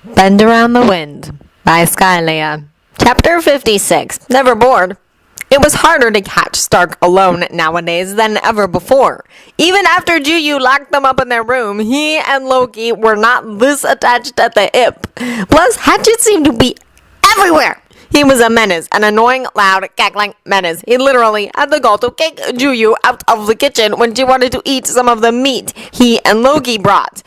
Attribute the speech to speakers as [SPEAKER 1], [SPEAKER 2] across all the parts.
[SPEAKER 1] Bend Around the Wind by Skylea. Chapter 56. Never bored. It was harder to catch Stark alone nowadays than ever before. Even after Juyu locked them up in their room, he and Loki were not this attached at the hip. Plus, Hatchet seemed to be everywhere. He was a menace, an annoying, loud, cackling menace. He literally had the gall to kick Juyu out of the kitchen when she wanted to eat some of the meat he and Loki brought.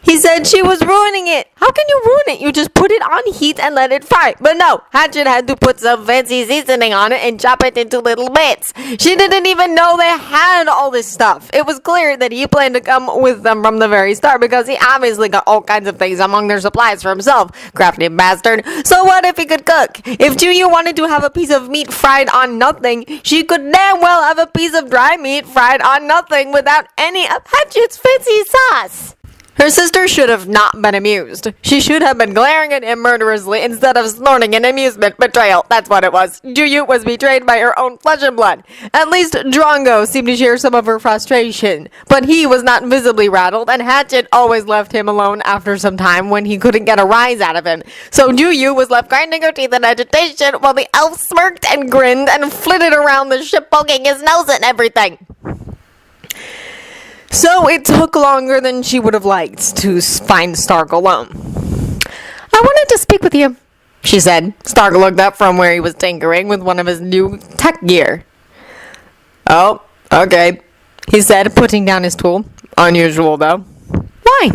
[SPEAKER 1] He said she was ruining it. How can you ruin it? You just put it on heat and let it fry. But no, Hatchet had to put some fancy seasoning on it and chop it into little bits. She didn't even know they had all this stuff. It was clear that he planned to come with them from the very start because he obviously got all kinds of things among their supplies for himself. Crafty bastard. So what if he could cook? If Juyu wanted to have a piece of meat fried on nothing, she could damn well have a piece of dry meat fried on nothing without any of Hatchet's fancy sauce. Her sister should have not been amused. She should have been glaring at him murderously instead of snorting in amusement. Betrayal, that's what it was. Juyu was betrayed by her own flesh and blood. At least Drongo seemed to share some of her frustration. But he was not visibly rattled, and Hatchet always left him alone after some time when he couldn't get a rise out of him. So Juyu was left grinding her teeth in agitation while the elf smirked and grinned and flitted around the ship poking his nose and everything. So it took longer than she would have liked to find Stark alone. "I wanted to speak with you," she said. Stark looked up from where he was tinkering with one of his new tech gear. "Oh, okay," he said, putting down his tool. "Unusual, though." "Why?"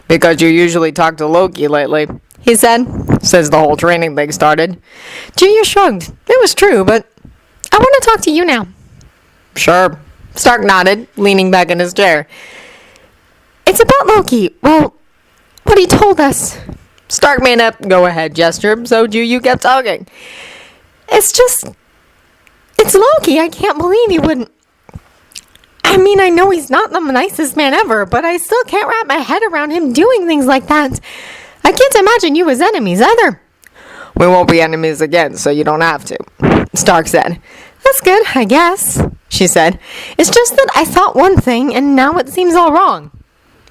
[SPEAKER 1] "Because you usually talk to Loki lately," he said, since the whole training thing started. Julia shrugged. It was true, but I want to talk to you now. "Sure." Stark nodded, leaning back in his chair. "It's about Loki. Well, what he told us." Stark made a go-ahead gesture, so Juyu kept talking. It's Loki. I can't believe he wouldn't. I mean, I know he's not the nicest man ever, but I still can't wrap my head around him doing things like that. I can't imagine you as enemies either." "We won't be enemies again, so you don't have to," Stark said. "That's good, I guess," she said. "It's just that I thought one thing, and now it seems all wrong."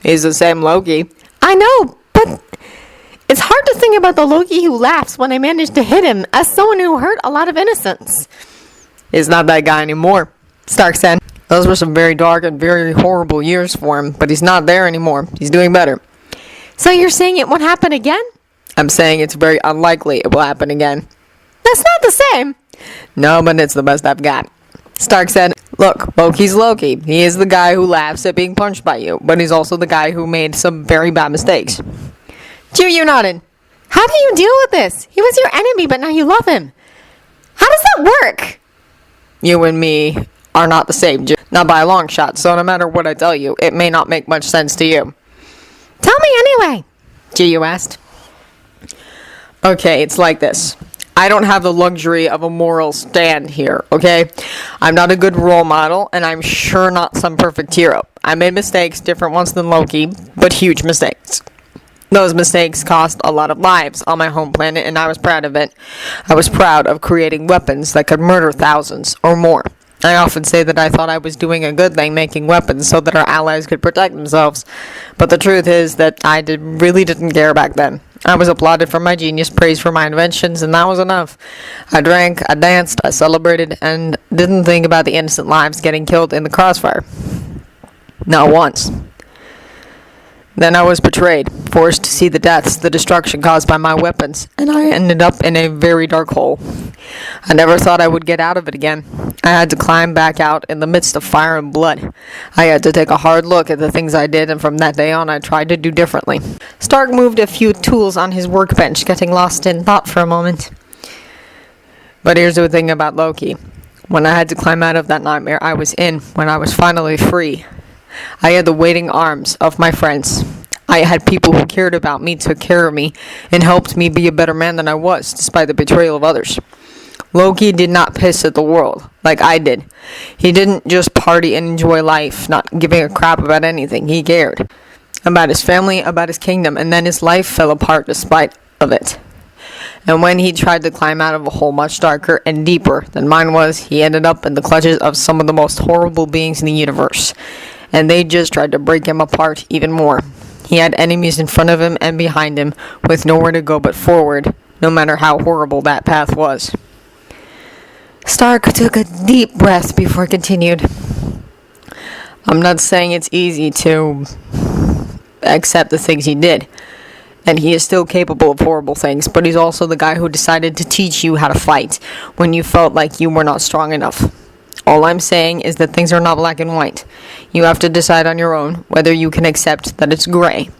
[SPEAKER 1] "He's the same Loki." "I know, but it's hard to think about the Loki who laughs when I managed to hit him as someone who hurt a lot of innocents." "He's not that guy anymore," Stark said. "Those were some very dark and very horrible years for him, but he's not there anymore. He's doing better." "So you're saying it won't happen again?" "I'm saying it's very unlikely it will happen again." "That's not the same." "No, but it's the best I've got," Stark said. "Look, Loki's Loki. He is the guy who laughs at being punched by you, but he's also the guy who made some very bad mistakes." Juyu nodded. "How do you deal with this? He was your enemy, but now you love him. How does that work?" "You and me are not the same, not by a long shot, so no matter what I tell you, it may not make much sense to you." "Tell me anyway," Juyu asked. "Okay, it's like this. I don't have the luxury of a moral stand here, okay? I'm not a good role model, and I'm sure not some perfect hero. I made mistakes, different ones than Loki, but huge mistakes. Those mistakes cost a lot of lives on my home planet, and I was proud of it. I was proud of creating weapons that could murder thousands or more. I often say that I thought I was doing a good thing making weapons so that our allies could protect themselves. But the truth is that I really didn't care back then. I was applauded for my genius, praised for my inventions, and that was enough. I drank, I danced, I celebrated, and didn't think about the innocent lives getting killed in the crossfire. Not once. Then I was betrayed, forced to see the deaths, the destruction caused by my weapons, and I ended up in a very dark hole. I never thought I would get out of it again. I had to climb back out in the midst of fire and blood. I had to take a hard look at the things I did, and from that day on I tried to do differently." Stark moved a few tools on his workbench, getting lost in thought for a moment. "But here's the thing about Loki. When I had to climb out of that nightmare I was in, when I was finally free, I had the waiting arms of my friends. I had people who cared about me, took care of me, and helped me be a better man than I was, despite the betrayal of others. Loki did not piss at the world, like I did. He didn't just party and enjoy life, not giving a crap about anything. He cared about his family, about his kingdom, and then his life fell apart despite of it. And when he tried to climb out of a hole much darker and deeper than mine was, he ended up in the clutches of some of the most horrible beings in the universe. And they just tried to break him apart even more. He had enemies in front of him and behind him, with nowhere to go but forward, no matter how horrible that path was. Stark took a deep breath before he continued. I'm not saying it's easy to accept the things he did, and he is still capable of horrible things, but he's also the guy who decided to teach you how to fight when you felt like you were not strong enough. All I'm saying is that things are not black and white. You have to decide on your own whether you can accept that it's gray,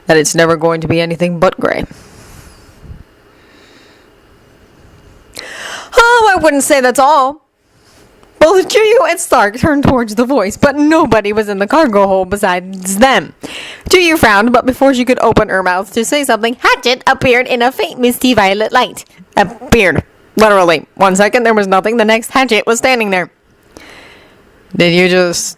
[SPEAKER 1] that it's never going to be anything but gray. Oh, I wouldn't say that's all. Both Juyu and Stark turned towards the voice, but nobody was in the cargo hold besides them. Juyu frowned, but before she could open her mouth to say something, Hatchet appeared in a faint misty violet light. Appeared. Literally. 1 second there was nothing, the next Hatchet was standing there. Did you just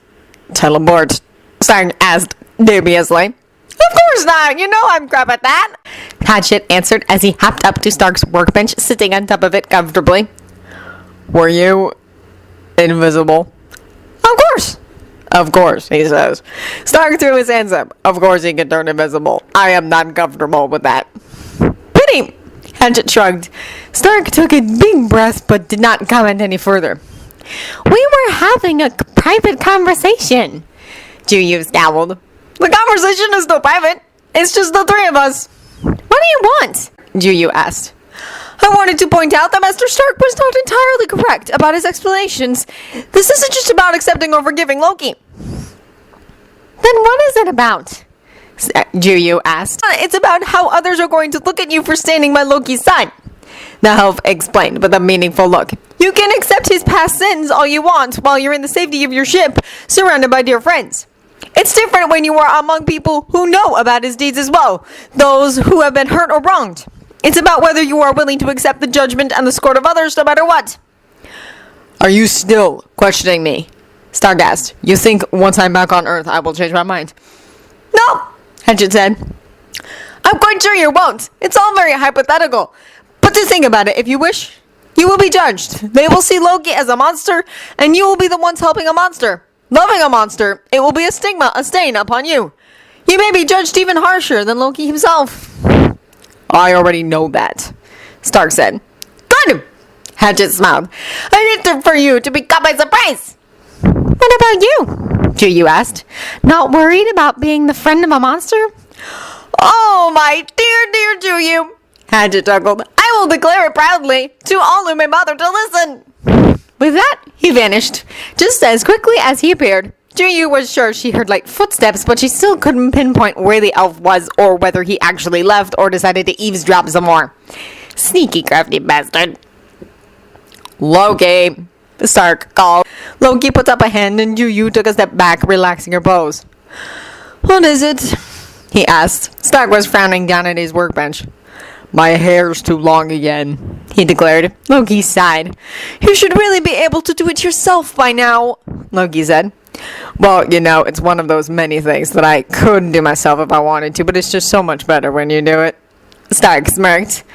[SPEAKER 1] teleport? Stark asked dubiously. Of course not, you know I'm crap at that. Hatchet answered as he hopped up to Stark's workbench, sitting on top of it comfortably. Were you invisible? Of course, he says. Stark threw his hands up. Of course he can turn invisible. I am not comfortable with that. Pity! Hatchet shrugged. Stark took a big breath but did not comment any further. We were having a private conversation. Juyu scowled. The conversation is no private. It's just the three of us. What do you want? Juyu asked. I wanted to point out that Master Stark was not entirely correct about his explanations. This isn't just about accepting or forgiving Loki. Then what is it about? Juyu asked. It's about how others are going to look at you for standing by Loki's side. The elf explained with a meaningful look. You can accept his past sins all you want while you're in the safety of your ship, surrounded by dear friends. It's different when you are among people who know about his deeds as well, those who have been hurt or wronged. It's about whether you are willing to accept the judgment and the scorn of others no matter what. Are you still questioning me? Stark asked. You think once I'm back on Earth I will change my mind? No, Hatchet said. I'm quite sure you won't. It's all very hypothetical. But to think about it, if you wish, you will be judged. They will see Loki as a monster, and you will be the ones helping a monster. Loving a monster, it will be a stigma, a stain upon you. You may be judged even harsher than Loki himself. I already know that, Stark said. Good! Hatchet smiled. I need for you to be caught by surprise. What about you? Juyu asked. Not worried about being the friend of a monster? Oh, my dear Juyu, Hatchet chuckled. I will declare it proudly to all who may bother to listen. With that, he vanished, just as quickly as he appeared. Juyu was sure she heard light footsteps, but she still couldn't pinpoint where the elf was or whether he actually left or decided to eavesdrop some more. Sneaky, crafty bastard. Loki, Stark called. Loki put up a hand and Juyu took a step back, relaxing her pose. What is it? He asked. Stark was frowning down at his workbench. My hair's too long again, he declared. Loki sighed. You should really be able to do it yourself by now, Loki said. Well, you know, it's one of those many things that I could do myself if I wanted to, but it's just so much better when you do it. Stark smirked.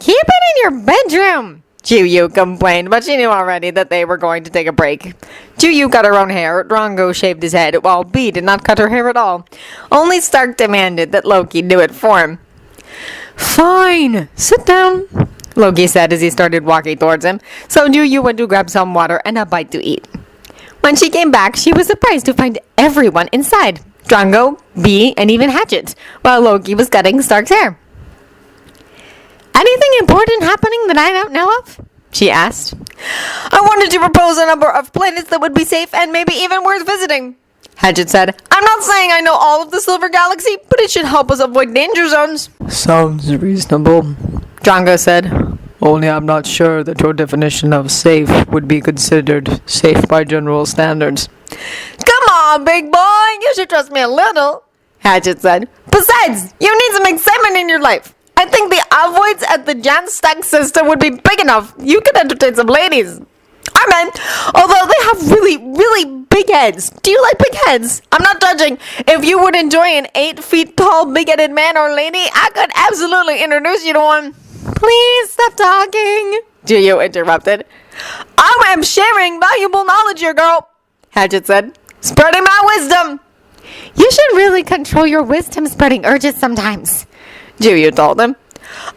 [SPEAKER 1] Keep it in your bedroom, Juyu complained, but she knew already that they were going to take a break. Juyu cut her own hair, Drongo shaved his head, while Bee did not cut her hair at all. Only Stark demanded that Loki do it for him. Fine, sit down, Loki said as he started walking towards him, so Juyu went to grab some water and a bite to eat. When she came back, she was surprised to find everyone inside. Drongo, Bee, and even Hatchet, while Loki was cutting Stark's hair. Anything important happening that I don't know of? She asked. I wanted to propose a number of planets that would be safe and maybe even worth visiting, Hatchet said. I'm not saying I know all of the Silver Galaxy, but it should help us avoid danger zones. Sounds reasonable, Drongo said. Only I'm not sure that your definition of safe would be considered safe by general standards. Come on, big boy, you should trust me a little, Hatchet said. Besides, you need some excitement in your life. I think the avoids at the Jan Stack system would be big enough. You could entertain some ladies. Amen. Although they have really big heads. Do you like big heads? I'm not judging. If you would enjoy an 8 feet tall big-headed man or lady, I could absolutely introduce you to one. Please stop talking, Juyu interrupted. I am sharing valuable knowledge here, girl, Hatchet said. Spreading my wisdom.
[SPEAKER 2] You should really control your wisdom-spreading urges sometimes,
[SPEAKER 1] Juyu told him.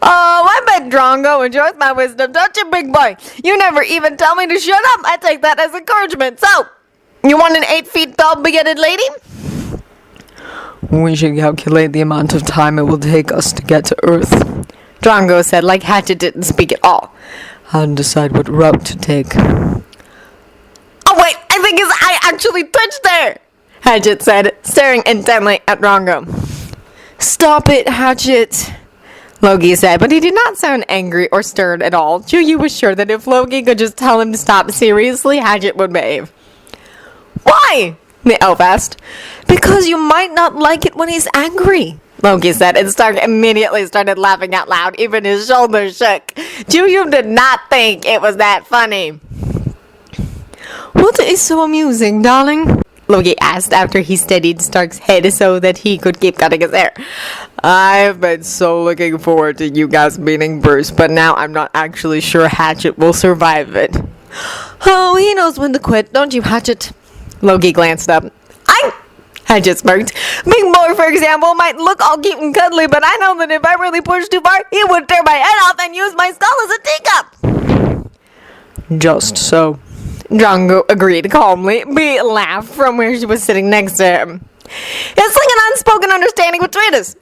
[SPEAKER 1] Oh, I bet Drongo enjoys my wisdom, don't you, big boy? You never even tell me to shut up. I take that as encouragement. So, you want an 8 feet tall bearded lady?
[SPEAKER 3] We should calculate the amount of time it will take us to get to Earth.
[SPEAKER 1] Drongo said, like Hatchet didn't speak at all.
[SPEAKER 3] And decide what route to take.
[SPEAKER 1] Oh, wait, I think his eye actually twitched there, Hatchet said, staring intently at Drongo.
[SPEAKER 3] Stop it, Hatchet,
[SPEAKER 1] Loki said, but he did not sound angry or stirred at all. Juyu was sure that if Loki could just tell him to stop seriously, Hatchet would behave. Why? The elf asked.
[SPEAKER 3] Because you might not like it when he's angry,
[SPEAKER 1] Loki said, and Stark immediately started laughing out loud. Even his shoulders shook. Juyu did not think it was that funny.
[SPEAKER 3] What is so amusing, darling?
[SPEAKER 1] Loki asked after he steadied Stark's head so that he could keep cutting his hair. I've been so looking forward to you guys meeting Bruce, but now I'm not actually sure Hatchet will survive it.
[SPEAKER 3] Oh, he knows when to quit, don't you, Hatchet?
[SPEAKER 1] Loki glanced up. Hatchet smirked. Big Boy, for example, might look all cute and cuddly, but I know that if I really pushed too far, he would tear my head off and use my skull as a teacup.
[SPEAKER 3] Just so.
[SPEAKER 1] Drongo agreed calmly. Bee laughed from where she was sitting next to him. It's like an unspoken understanding between us,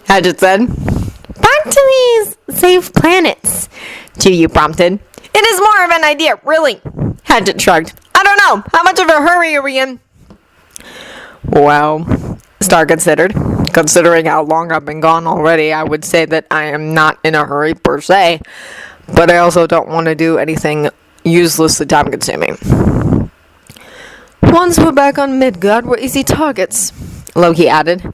[SPEAKER 1] Hatchet said.
[SPEAKER 2] Back to these safe planets,
[SPEAKER 1] Juyu prompted. It is more of an idea, really, Hatchet shrugged. I don't know. How much of a hurry are we in?
[SPEAKER 3] Well,
[SPEAKER 1] Star considered. Considering how long I've been gone already, I would say that I am not in a hurry per se. But I also don't want to do anything uselessly time-consuming.
[SPEAKER 3] Once we're back on Midgard, we're easy targets, Loki added.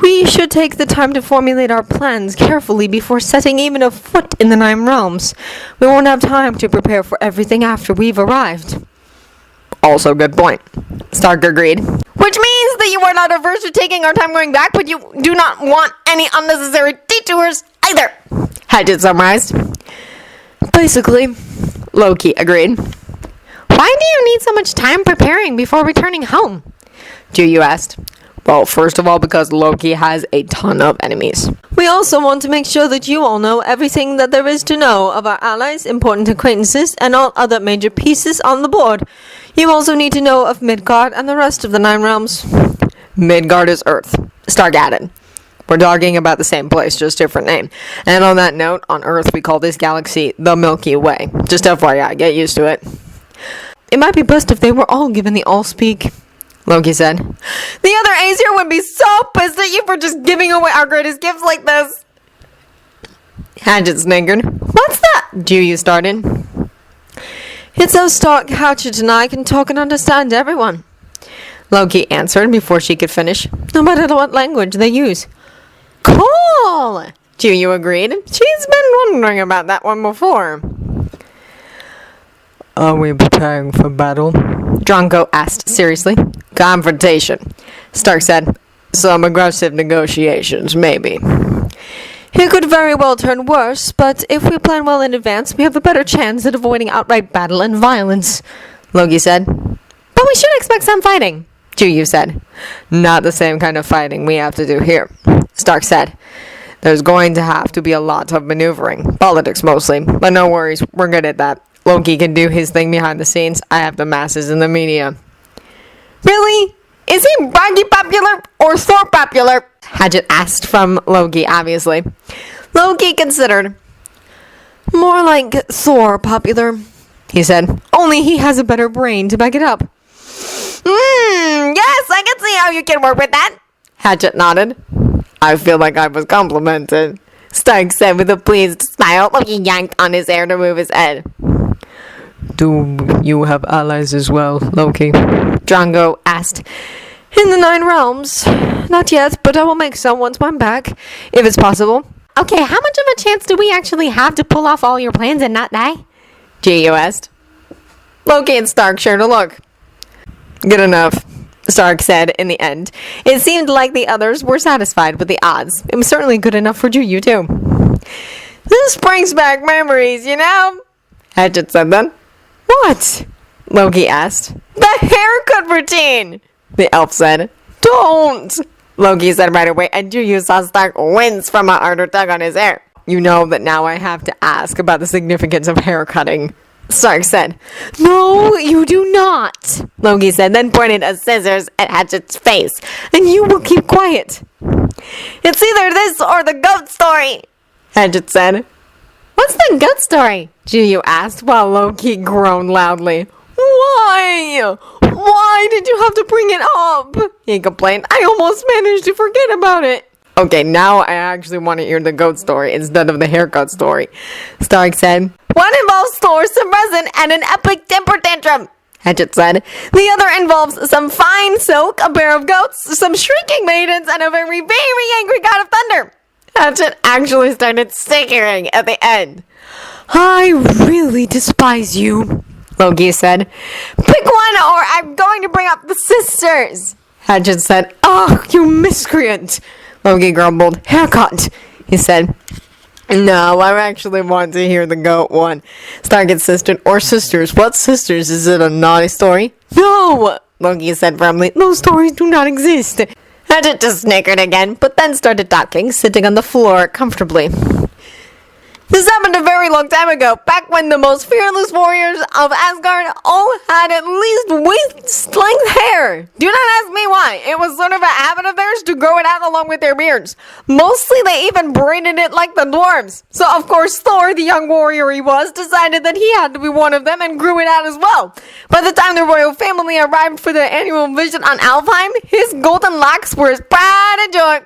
[SPEAKER 3] We should take the time to formulate our plans carefully before setting even a foot in the Nine Realms. We won't have time to prepare for everything after we've arrived.
[SPEAKER 1] Also good point, Stark agreed. Which means that you are not averse to taking our time going back, but you do not want any unnecessary detours either, Hatchet summarized.
[SPEAKER 3] Basically,
[SPEAKER 1] Loki agreed.
[SPEAKER 2] Why do you need so much time preparing before returning home?
[SPEAKER 1] Juyu asked. Well, first of all, because Loki has a ton of enemies.
[SPEAKER 3] We also want to make sure that you all know everything that there is to know of our allies, important acquaintances, and all other major pieces on the board. You also need to know of Midgard and the rest of the Nine Realms.
[SPEAKER 1] Midgard is Earth, Stark added. We're talking about the same place, just different name. And on that note, on Earth we call this galaxy the Milky Way. Just FYI, get used to it.
[SPEAKER 3] It might be best if they were all given the Allspeak,
[SPEAKER 1] Loki said. The other Aesir would be so pissed at you for just giving away our greatest gifts like this. Hatchet snickered. What's that? Juyu started.
[SPEAKER 3] It's so Stark, Hatchet, and I can talk and understand everyone,
[SPEAKER 1] Loki answered before she could finish.
[SPEAKER 3] No matter what language they use.
[SPEAKER 1] Cool! Juyu agreed. She's been wondering about that one before.
[SPEAKER 3] Are we preparing for battle?
[SPEAKER 1] Drongo asked seriously. Confrontation, Stark said. Some aggressive negotiations, maybe.
[SPEAKER 3] It could very well turn worse, but if we plan well in advance, we have a better chance at avoiding outright battle and violence,
[SPEAKER 1] Loki said. But we should expect some fighting, Juyu said. Not the same kind of fighting we have to do here, Stark said. There's going to have to be a lot of maneuvering. Politics mostly, but no worries, we're good at that. Loki can do his thing behind the scenes. I have the masses in the media. Really? Is he Braggy popular or Thor popular? Hatchet asked from Loki, obviously. Loki considered.
[SPEAKER 3] More like Thor popular,
[SPEAKER 1] he said. Only he has a better brain to back it up. Yes, I can see how you can work with that. Hatchet nodded. I feel like I was complimented, Stark said with a pleased smile. Loki yanked on his hair to move his head.
[SPEAKER 3] Do you have allies as well, Loki?
[SPEAKER 1] Drongo asked.
[SPEAKER 3] In the Nine Realms? Not yet, but I will make some once I'm back, if it's possible.
[SPEAKER 2] Okay, how much of a chance do we actually have to pull off all your plans and not die?
[SPEAKER 1] Juyu asked. Loki and Stark shared a look. Good enough, Stark said in the end. It seemed like the others were satisfied with the odds. It was certainly good enough for Juyu too. This brings back memories, you know? Hatchet said then. What? Loki asked. The haircut routine, the elf said. don't! Loki said right away, and you saw Stark wince from a harder tug on his hair. You know that now I have to ask about the significance of hair cutting. Stark said. No, you do not, Loki said, then pointed a scissors at Hatchet's face. And you will keep quiet. It's either this or the goat story, Hatchet said.
[SPEAKER 2] What's the goat story?
[SPEAKER 1] Jiyu asked while Loki groaned loudly. Why? Why did you have to bring it up? He complained. I almost managed to forget about it. Okay, now I actually want to hear the goat story instead of the haircut story, Stark said. One involves Thor, some resin, and an epic temper tantrum, Hatchet said. The other involves some fine silk, a pair of goats, some shrieking maidens, and a very, very angry god of thunder. Hatchet actually started snickering at the end. I really despise you, Loki said. Pick one or I'm going to bring up the sisters, Hatchet said. Oh, you miscreant, Loki grumbled. Haircut, he said. No, I actually want to hear the goat one. Stark insisted. Or sisters. What sisters? Is it a naughty story? No, Loki said firmly. Those stories do not exist. Hatchet just snickered again, but then started talking, sitting on the floor comfortably. This happened a very long time ago, back when the most fearless warriors of Asgard all had at least waist-length hair. Do not ask me why. It was sort of a habit of theirs to grow it out along with their beards. Mostly they even braided it like the dwarves. So of course Thor, the young warrior he was, decided that he had to be one of them and grew it out as well. By the time the royal family arrived for the annual visit on Alfheim, his golden locks were his pride and joy.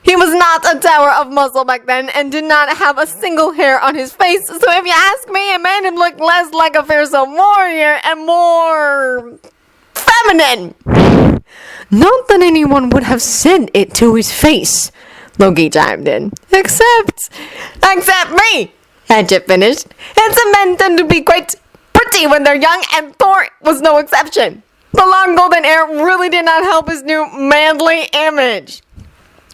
[SPEAKER 1] He was not a tower of muscle back then and did not have a single hair on his face, so if you ask me, it made him look less like a fearsome warrior and more feminine. Not that anyone would have said it to his face, Loki chimed in. Except me, Hatchet finished. It's meant to be quite pretty when they're young, and Thor was no exception. The long golden hair really did not help his new manly image.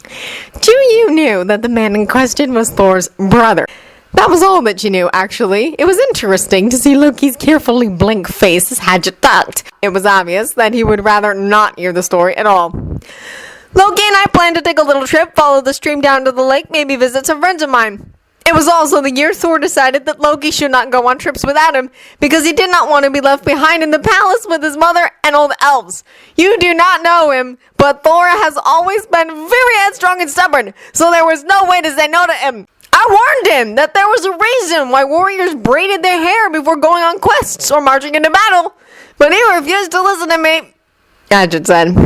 [SPEAKER 1] Jiyu knew that the man in question was Thor's brother. That was all that she knew, actually. It was interesting to see Loki's carefully blank face as Hatchet talked. It was obvious that he would rather not hear the story at all. Loki and I planned to take a little trip, follow the stream down to the lake, maybe visit some friends of mine. It was also the year Thor decided that Loki should not go on trips without him, because he did not want to be left behind in the palace with his mother and all the elves. You do not know him, but Thor has always been very headstrong and stubborn, so there was no way to say no to him. I warned him that there was a reason why warriors braided their hair before going on quests or marching into battle, but he refused to listen to me, Hatchet said.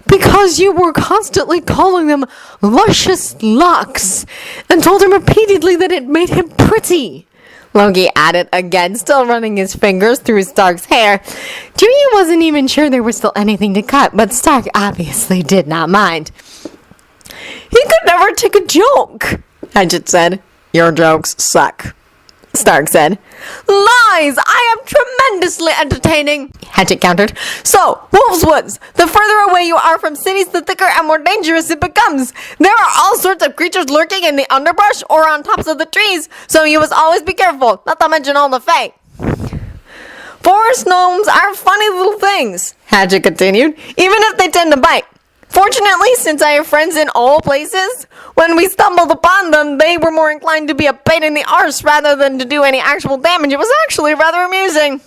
[SPEAKER 1] Because you were constantly calling them luscious locks and told him repeatedly that it made him pretty, Loki added again, still running his fingers through Stark's hair. Jiyu wasn't even sure there was still anything to cut, but Stark obviously did not mind. He could never take a joke, Hatchet said. Your jokes suck, Stark said. Lies! I am tremendously entertaining, Hatchet countered. So, Wolf's Woods. The further away you are from cities, the thicker and more dangerous it becomes. There are all sorts of creatures lurking in the underbrush or on tops of the trees, so you must always be careful, not to mention all the Fae. Forest gnomes are funny little things, Hatchet continued, even if they tend to bite. Fortunately, since I have friends in all places, when we stumbled upon them, they were more inclined to be a pain in the arse rather than to do any actual damage. It was actually rather amusing.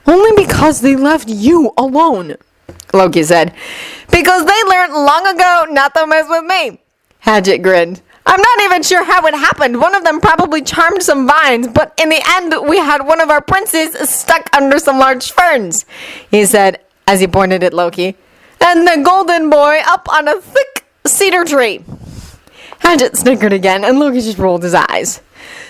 [SPEAKER 1] Only because they left you alone, Loki said. Because they learned long ago not to mess with me, Hatchet grinned. I'm not even sure how it happened. One of them probably charmed some vines, but in the end, we had one of our princes stuck under some large ferns, he said as he pointed at Loki. And the golden boy up on a thick cedar tree. Hatchet snickered again, and Loki just rolled his eyes.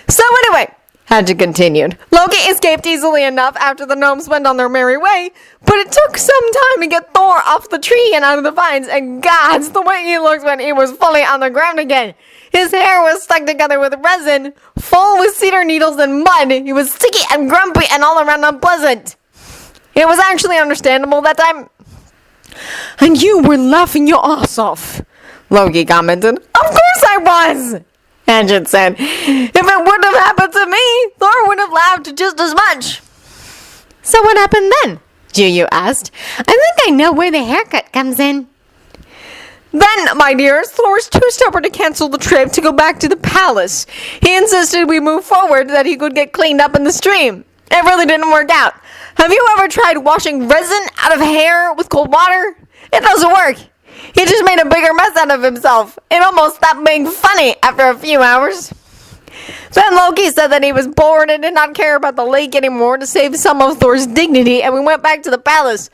[SPEAKER 1] So anyway, Hatchet continued, Loki escaped easily enough after the gnomes went on their merry way, but it took some time to get Thor off the tree and out of the vines, and gods, the way he looked when he was fully on the ground again. His hair was stuck together with resin, full with cedar needles and mud. He was sticky and grumpy and all around unpleasant. It was actually understandable that time. And you were laughing your ass off, Loki commented. Of course I was, Hatchet said. If it would have happened to me, Thor would have laughed just as much. So what happened then?
[SPEAKER 2] Juyu asked. I think I know where the haircut comes in.
[SPEAKER 1] Then, my dears, Thor was too stubborn to cancel the trip to go back to the palace. He insisted we move forward, that he could get cleaned up in the stream. It really didn't work out. Have you ever tried washing resin out of hair with cold water? It doesn't work. He just made a bigger mess out of himself. It almost stopped being funny after a few hours. Then Loki said that he was bored and did not care about the lake anymore to save some of Thor's dignity, and we went back to the palace.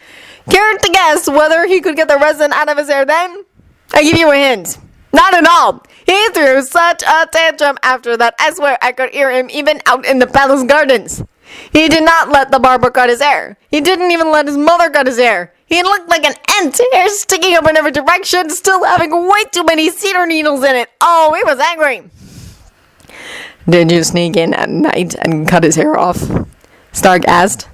[SPEAKER 1] Care to guess whether he could get the resin out of his hair then? I give you a hint. Not at all. He threw such a tantrum after that, I swear I could hear him even out in the palace gardens. He did not let the barber cut his hair. He didn't even let his mother cut his hair. He looked like an ant, hair sticking up in every direction, still having way too many cedar needles in it. Oh, he was angry. Did you sneak in at night and cut his hair off? Stark asked.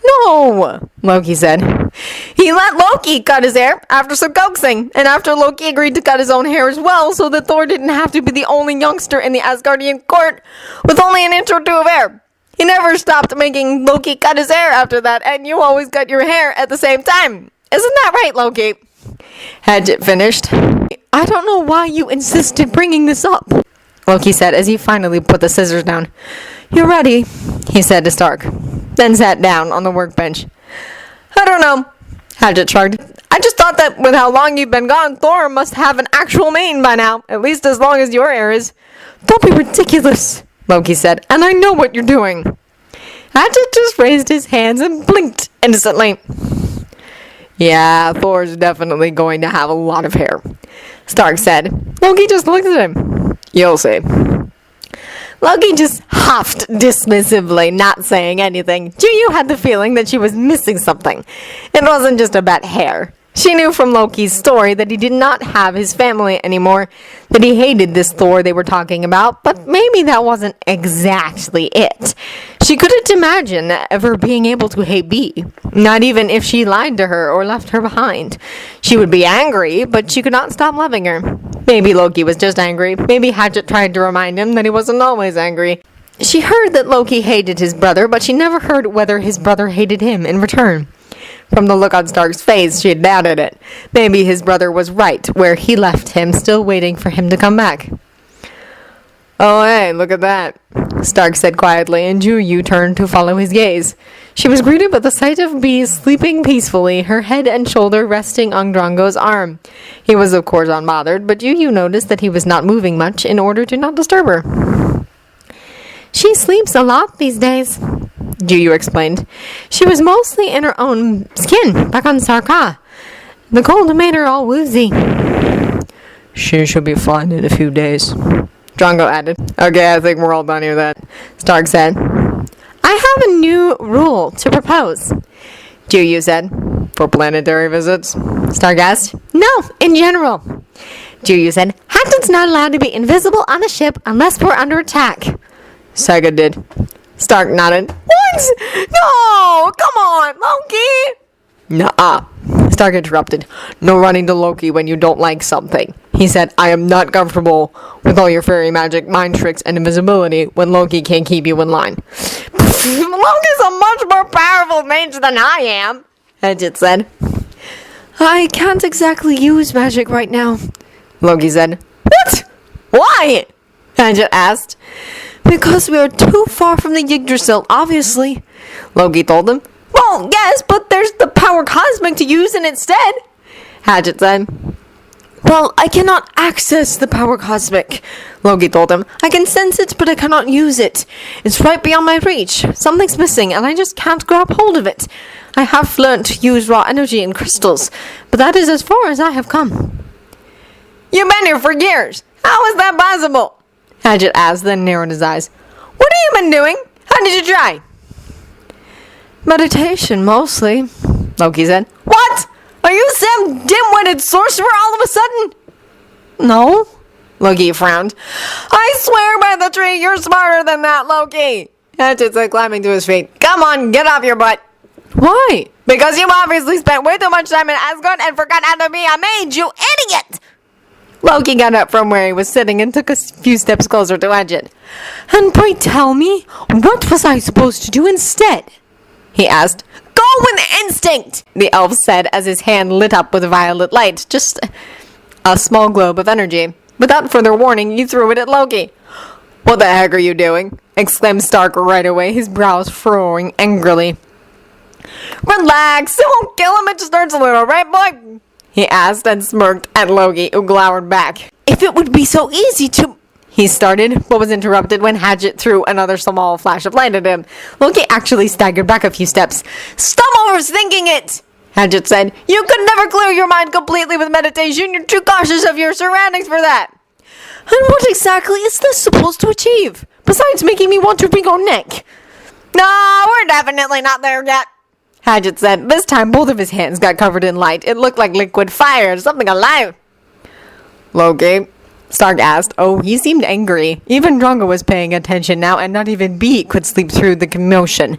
[SPEAKER 1] No, Loki said. He let Loki cut his hair after some coaxing, and after Loki agreed to cut his own hair as well, so that Thor didn't have to be the only youngster in the Asgardian court with only an inch or two of hair. He never stopped making Loki cut his hair after that, and you always cut your hair at the same time. Isn't that right, Loki? Hadget finished. I don't know why you insisted bringing this up, Loki said as he finally put the scissors down. You're ready, he said to Stark, then sat down on the workbench. I don't know, Hadget shrugged. I just thought that with how long you've been gone, Thor must have an actual mane by now, at least as long as your hair is. Don't be ridiculous, Loki said, and I know what you're doing. Hadget just raised his hands and blinked instantly. Yeah, Thor's definitely going to have a lot of hair, Stark said. Loki just looked at him. You'll see. Loki just huffed dismissively, not saying anything. Juyu had the feeling that she was missing something. It wasn't just about hair. She knew from Loki's story that he did not have his family anymore, that he hated this Thor they were talking about, but maybe that wasn't exactly it. She couldn't imagine ever being able to hate Bee, not even if she lied to her or left her behind. She would be angry, but she could not stop loving her. Maybe Loki was just angry. Maybe Hadget tried to remind him that he wasn't always angry. She heard that Loki hated his brother, but she never heard whether his brother hated him in return. From the look on Stark's face, she doubted it. Maybe his brother was right, where he left him, still waiting for him to come back. Oh, hey, look at that, Stark said quietly, and Juyu turned to follow his gaze. She was greeted with the sight of Bee sleeping peacefully, her head and shoulder resting on Drongo's arm. He was, of course, unbothered, but Juyu noticed that he was not moving much in order to not disturb her. She sleeps a lot these days, Juyu explained. She was mostly in her own skin, back on Sarka. The cold made her all woozy. She should be fine in a few days, Drongo added. Okay, I think we're all done here with that, Stark said. I have a new rule to propose, Juyu said. For planetary visits? Stark asked. No, in general, Juyu said. Hadget's not allowed to be invisible on the ship unless we're under attack. Saga did. Stark nodded. What? No! Come on, Loki! Nuh-uh. Stark interrupted. No running to Loki when you don't like something. He said, I am not comfortable with all your fairy magic, mind tricks, and invisibility when Loki can't keep you in line. Loki's a much more powerful mage than I am, Hadget said. I can't exactly use magic right now, Loki said. What? Why? Hadget asked. Because we are too far from the Yggdrasil, obviously, Loki told him. Well, yes, but there's the power cosmic to use in instead, Hadget said. Well, I cannot access the power cosmic, Loki told him. I can sense it, but I cannot use it. It's right beyond my reach. Something's missing, and I just can't grab hold of it. I have learned to use raw energy and crystals, but that is as far as I have come. You've been here for years. How is that possible? Hadget asked, then narrowed his eyes. What have you been doing? How did you try? Meditation, mostly, Loki said. What? Are you some dim-witted sorcerer all of a sudden? No, Loki frowned. I swear by the tree, you're smarter than that, Loki. Hadget said, climbing to his feet. Come on, get off your butt. Why? Because you obviously spent way too much time in Asgard and forgot how to be a mage, you idiot! Loki got up from where he was sitting and took a few steps closer to Hadget. And pray tell me, what was I supposed to do instead? he asked. Go with instinct, the elf said as his hand lit up with violet light, just a small globe of energy. Without further warning, he threw it at Loki. What the heck are you doing? Exclaimed Stark right away, his brows furrowing angrily. Relax, it won't kill him, it just hurts a little, right, boy? He asked and smirked at Loki, who glowered back. If it would be so easy to... He started, but was interrupted when Hatchet threw another small flash of light at him. Loki actually staggered back a few steps. Stop overthinking it, Hatchet said. You could never clear your mind completely with meditation. You're too cautious of your surroundings for that. And what exactly is this supposed to achieve? Besides making me want to wring your neck? No, we're definitely not there yet, Hatchet said. This time both of his hands got covered in light. It looked like liquid fire, something alive. Loki, Stark asked. Oh, he seemed angry. Even Drongo was paying attention now, and not even Beat could sleep through the commotion.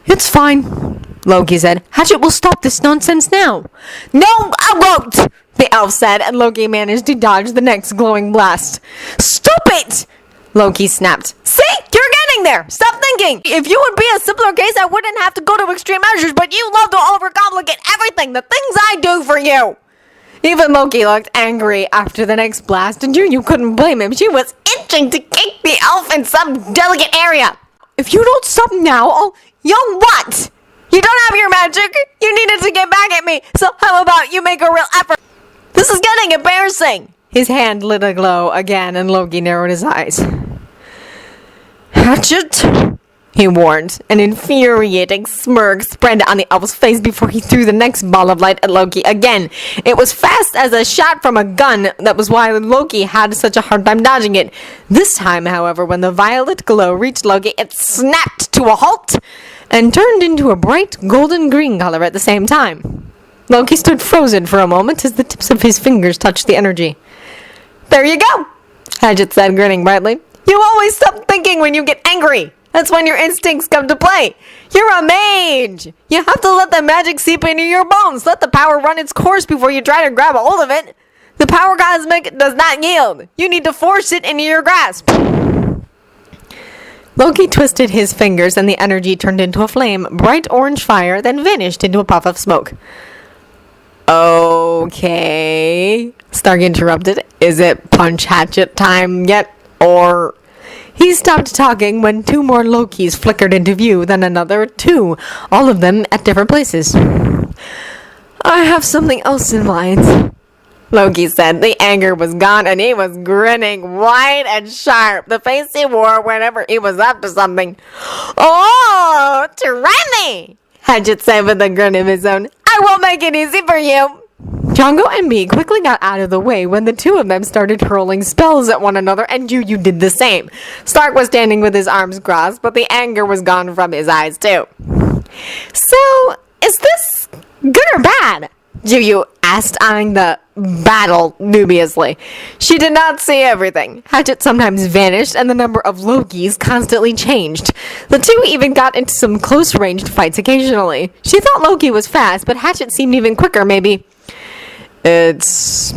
[SPEAKER 1] It's fine, Loki said. Hatchet will stop this nonsense now. No, I won't, the elf said, and Loki managed to dodge the next glowing blast. Stop it, Loki snapped. See, you're getting there. Stop thinking. If you would be a simpler case, I wouldn't have to go to extreme measures, but you love to overcomplicate everything, the things I do for you. Even Loki looked angry after the next blast, and you couldn't blame him. She was itching to kick the elf in some delicate area. If you don't stop now, You'll what? You don't have your magic. You needed to get back at me, so how about you make a real effort? This is getting embarrassing. His hand lit a glow again, and Loki narrowed his eyes. Hatchet, he warned. An infuriating smirk spread on the elf's face before he threw the next ball of light at Loki again. It was fast as a shot from a gun. That was why Loki had such a hard time dodging it. This time, however, when the violet glow reached Loki, it snapped to a halt and turned into a bright golden green color at the same time. Loki stood frozen for a moment as the tips of his fingers touched the energy. There you go, Hatchet said, grinning brightly. You always stop thinking when you get angry. That's when your instincts come to play. You're a mage. You have to let the magic seep into your bones. Let the power run its course before you try to grab a hold of it. The power cosmic does not yield. You need to force it into your grasp. Loki twisted his fingers and the energy turned into a flame, bright orange fire, then vanished into a puff of smoke. Okay, Stark interrupted. Is it punch hatchet time yet, or... He stopped talking when two more Lokis flickered into view, then another two, all of them at different places. I have something else in mind, Loki said. The anger was gone, and he was grinning wide and sharp, the face he wore whenever he was up to something. Oh, try me, Hatchet said with a grin of his own. I will make it easy for you. Drongo and me quickly got out of the way when the two of them started hurling spells at one another, and you did the same. Stark was standing with his arms crossed, but the anger was gone from his eyes too. So, is this good or bad? Juyu asked, eyeing the battle dubiously. She did not see everything. Hatchet sometimes vanished, and the number of Lokis constantly changed. The two even got into some close-ranged fights occasionally. She thought Loki was fast, but Hatchet seemed even quicker, maybe. It's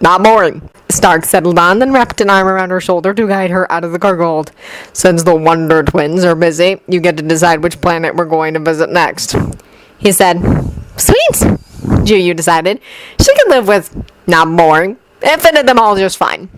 [SPEAKER 1] not boring. Stark settled on, then wrapped an arm around her shoulder to guide her out of the cargo hold. Since the Wonder Twins are busy, you get to decide which planet we're going to visit next, he said. Sweet, Juyu decided. She could live with not boring. It fitted them all just fine.